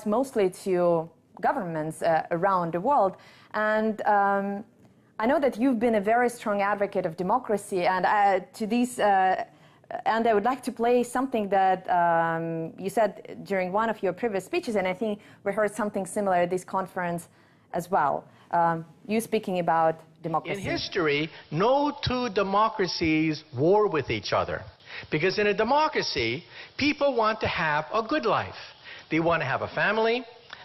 mostly to governments around the world. And I know that you've been a very strong advocate of democracy, and and I would like to play something that you said during one of your previous speeches, and I think we heard something similar at this conference as well. You speaking about democracy. In history, no two democracies war with each other. Because in a democracy, people want to have a good life. They want to have a family.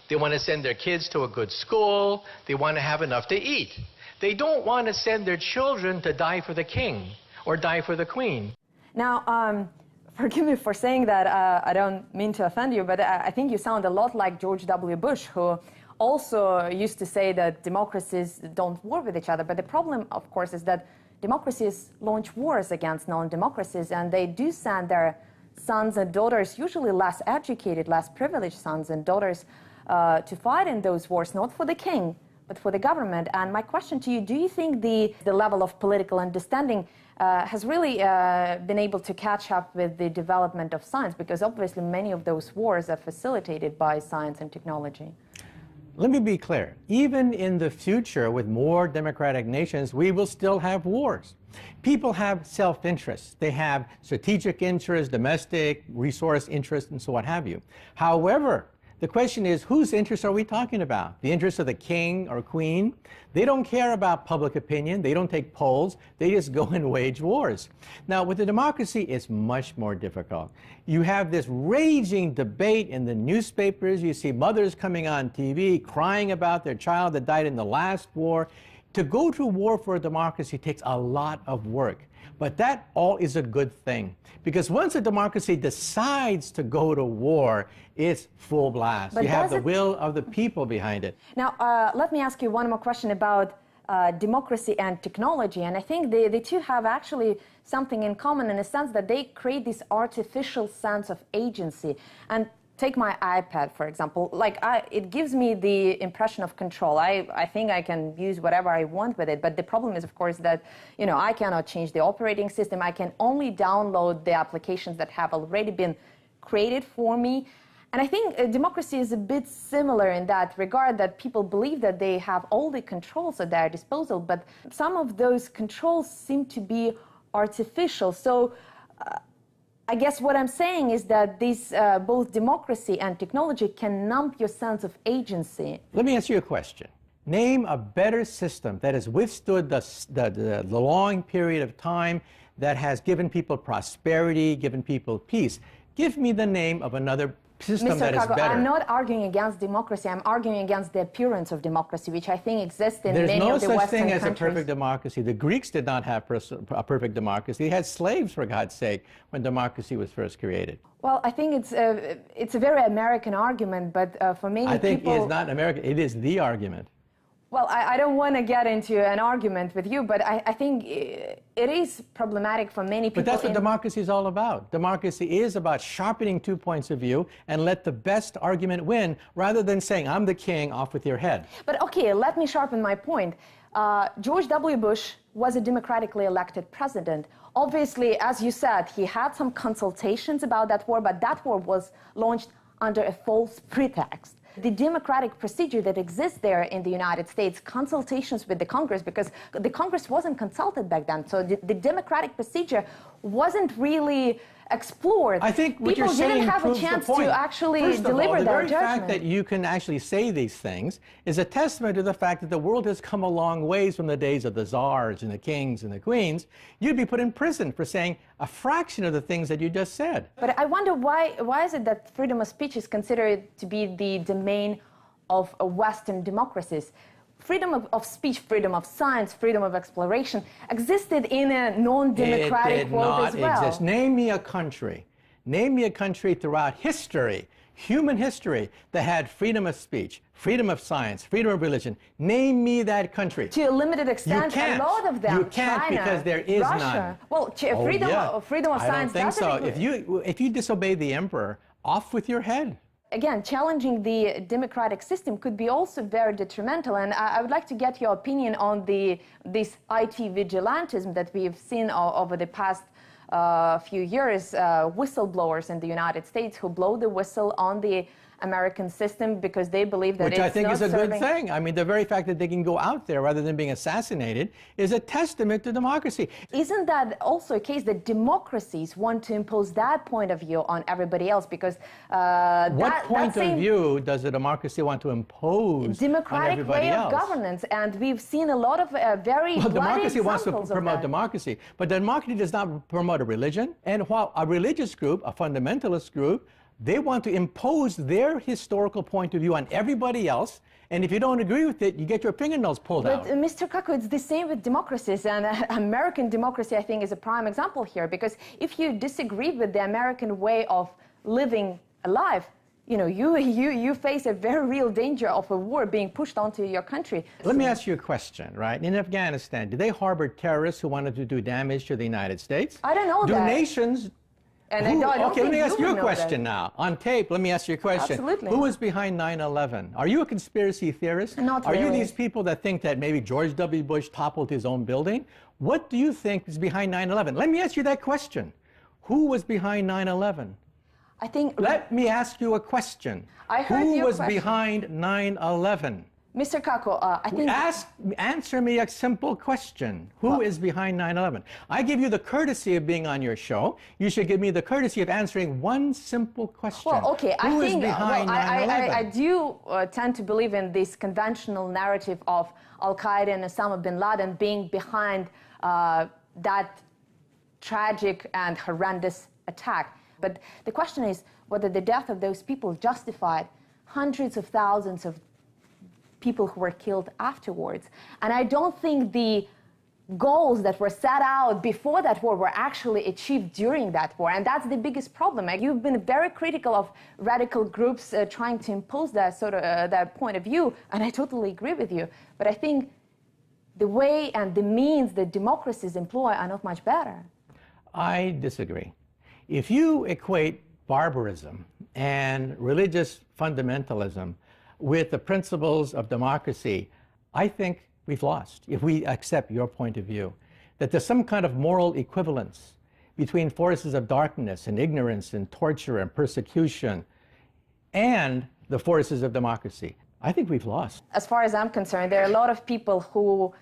They want to send their kids to a good school. They want to have enough to eat. They don't want to send their children to die for the king or die for the queen. Now, forgive me for saying that. I don't mean to offend you, but I think you sound a lot like George W. Bush, who also used to say that democracies don't war with each other. But the problem, of course, is that democracies launch wars against non-democracies, and they do send their sons and daughters, usually less educated, less privileged sons and daughters, to fight in those wars, not for the king, but for the government. And my question to you, do you think the level of political understanding has really been able to catch up with the development of science? Because obviously many of those wars are facilitated by science and technology. Let me be clear. Even in the future, with more democratic nations, we will still have wars. People have self-interest. They have strategic interests, domestic resource interests, and so what have you. However, the question is, whose interests are we talking about? The interests of the king or queen? They don't care about public opinion. They don't take polls. They just go and wage wars. Now, with a democracy, it's much more difficult. You have this raging debate in the newspapers. You see mothers coming on TV crying about their child that died in the last war. To go to war for a democracy takes a lot of work. But that all is a good thing, because once a democracy decides to go to war, it's full blast. But you have the will of the people behind it. Now, let me ask you one more question about democracy and technology. And I think the two have actually something in common in a sense that they create this artificial sense of agency. And take my iPad, for example. It gives me the impression of control. I think I can use whatever I want with it, but the problem is, of course, that, I cannot change the operating system. I can only download the applications that have already been created for me. And I think democracy is a bit similar in that regard, that people believe that they have all the controls at their disposal, but some of those controls seem to be artificial. So I guess what I'm saying is that this, both democracy and technology can numb your sense of agency. Let me ask you a question. Name a better system that has withstood the long period of time, that has given people prosperity, given people peace. Give me the name of another system that is better. I'm not arguing against democracy. I'm arguing against the appearance of democracy, which I think exists in many of the Western countries. There's no such thing as a perfect democracy. The Greeks did not have a perfect democracy. They had slaves, for God's sake, when democracy was first created. Well, I think it's a very American argument, but for many people... I think it's not American. It is the argument. Well, I don't want to get into an argument with you, but I think it is problematic for many people. But that's what democracy is all about. Democracy is about sharpening 2 points of view and let the best argument win, rather than saying, I'm the king, off with your head. But okay, let me sharpen my point. George W. Bush was a democratically elected president. Obviously, as you said, he had some consultations about that war, but that war was launched under a false pretext. The democratic procedure that exists there in the United States, consultations with the Congress, because the Congress wasn't consulted back then, so the democratic procedure wasn't really explored. I think what you're saying didn't have a chance to actually deliver their judgment. The very fact that you can actually say these things is a testament to the fact that the world has come a long ways from the days of the czars and the kings and the queens. You'd be put in prison for saying a fraction of the things that you just said. But I wonder why is it that freedom of speech is considered to be the domain of Western democracies? Freedom of speech, freedom of science, freedom of exploration existed in a non-democratic world as well. It did not exist. Name me a country throughout history, human history, that had freedom of speech, freedom of science, freedom of religion. Name me that country. To a limited extent, a lot of them. You can't, China, because there is Russia. none. Well, freedom of science. I don't think so. If you disobey the emperor, off with your head. Again, challenging the democratic system could be also very detrimental, and I would like to get your opinion on this IT vigilantism that we've seen over the past few years, whistleblowers in the United States who blow the whistle on the American system because they believe that Which it's I think not is a good serving. thing. I mean, the very fact that they can go out there rather than being assassinated is a testament to democracy. Isn't that also a case that democracies want to impose that point of view on everybody else? Because what point of view does a democracy want to impose democratic on everybody way else? of governance? And we've seen a lot of very bloody democracy wants to examples of promote that. democracy, but democracy does not promote a religion. And while a religious group, a fundamentalist group, they want to impose their historical point of view on everybody else, and if you don't agree with it, you get your fingernails pulled out. But Mr. Kaku, it's the same with democracies, and American democracy, I think, is a prime example here, because if you disagree with the American way of living a life, you face a very real danger of a war being pushed onto your country. Let me ask you a question, right? In Afghanistan, did they harbor terrorists who wanted to do damage to the United States? I don't know Do that. nations... And okay, let me ask you a question now. On tape, let me ask you a question. Absolutely. Who was behind 9/11? Are you a conspiracy theorist? Not Are you really. these people that think that maybe George W. Bush toppled his own building? What do you think is behind 9/11? Let me ask you that question. Who was behind 9/11? I think... Let me ask you a question. I heard Who your was question. behind 9/11? Mr. Kaku, I think... Answer me a simple question. Who is behind 9/11? I give you the courtesy of being on your show. You should give me the courtesy of answering one simple question. Well, okay, Who I is think behind 9/11? I do tend to believe in this conventional narrative of Al-Qaeda and Osama bin Laden being behind that tragic and horrendous attack. But the question is whether the death of those people justified hundreds of thousands of people who were killed afterwards. And I don't think the goals that were set out before that war were actually achieved during that war. And that's the biggest problem. You've been very critical of radical groups trying to impose that sort of that point of view, and I totally agree with you. But I think the way and the means that democracies employ are not much better. I disagree. If you equate barbarism and religious fundamentalism with the principles of democracy, I think we've lost, if we accept your point of view, that there's some kind of moral equivalence between forces of darkness and ignorance and torture and persecution and the forces of democracy. I think we've lost. As far as I'm concerned, there are a lot of people who,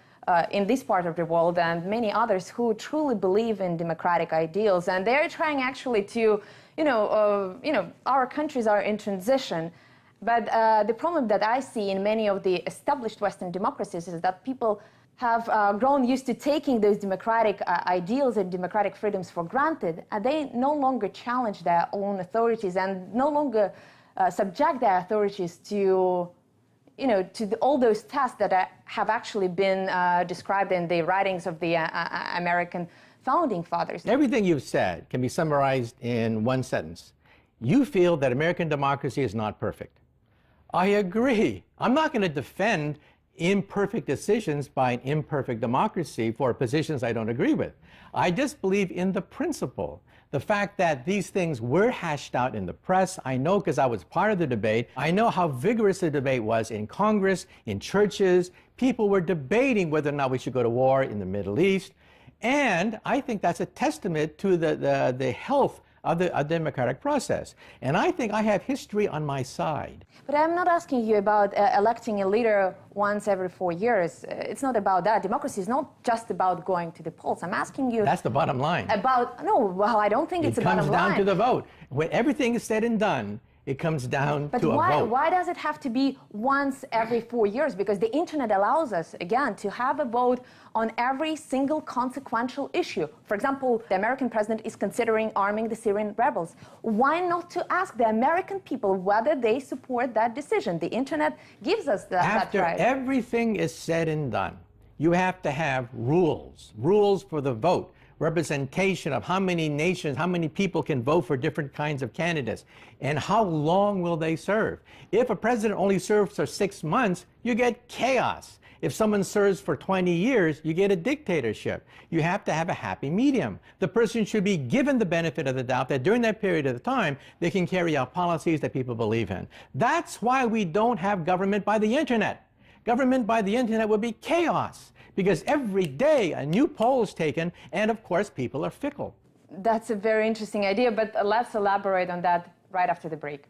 in this part of the world and many others, who truly believe in democratic ideals, and they're trying actually to, our countries are in transition. But the problem that I see in many of the established Western democracies is that people have grown used to taking those democratic ideals and democratic freedoms for granted, and they no longer challenge their own authorities and no longer subject their authorities to, all those tests that have actually been described in the writings of the American founding fathers. Everything you've said can be summarized in one sentence. You feel that American democracy is not perfect. I agree. I'm not going to defend imperfect decisions by an imperfect democracy for positions I don't agree with. I just believe in the principle. The fact that these things were hashed out in the press, I know because I was part of the debate. I know how vigorous the debate was in Congress, in churches. People were debating whether or not we should go to war in the Middle East. And I think that's a testament to the health of the democratic process. And I think I have history on my side. But I'm not asking you about electing a leader once every 4 years. It's not about that. Democracy is not just about going to the polls. I'm asking you... That's the bottom line. Well, I don't think it's the bottom line. It comes down to the vote. When everything is said and done, it comes down to a vote. But why does it have to be once every 4 years? Because the internet allows us, again, to have a vote on every single consequential issue. For example, the American president is considering arming the Syrian rebels. Why not to ask the American people whether they support that decision? The internet gives us that right. After everything is said and done, you have to have rules for the vote. Representation of how many nations, how many people can vote for different kinds of candidates, and how long will they serve. If a president only serves for 6 months, you get chaos. If someone serves for 20 years, you get a dictatorship. You have to have a happy medium. The person should be given the benefit of the doubt that during that period of time, they can carry out policies that people believe in. That's why we don't have government by the internet. Government by the internet would be chaos, because every day a new poll is taken, and of course people are fickle. That's a very interesting idea, but let's elaborate on that right after the break.